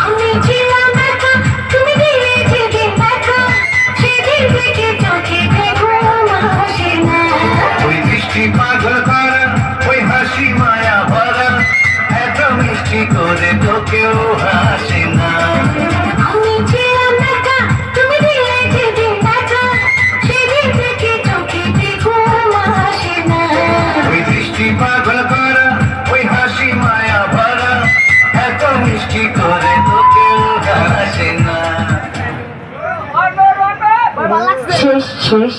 আমি ছিলাম একা, তুমি দিলে যেদিন দেখা, সেদিন থেকে চোখে ঘুম আসে না। ওই দৃষ্টি পাগল করা, ওই হাসি মায়া ভরা, এত মিষ্টি করে তো কেউ হাসে না। আমি ছিলাম একা, তুমি দিলে যেদিন দেখা, সেদিন থেকে চোখে ঘুম আসে না। ওই দৃষ্টি পাগল করা, ওই হাসি মায়া ভরা, এত মিষ্টি করে তো কেউ হাসে না। শেষ শেষ।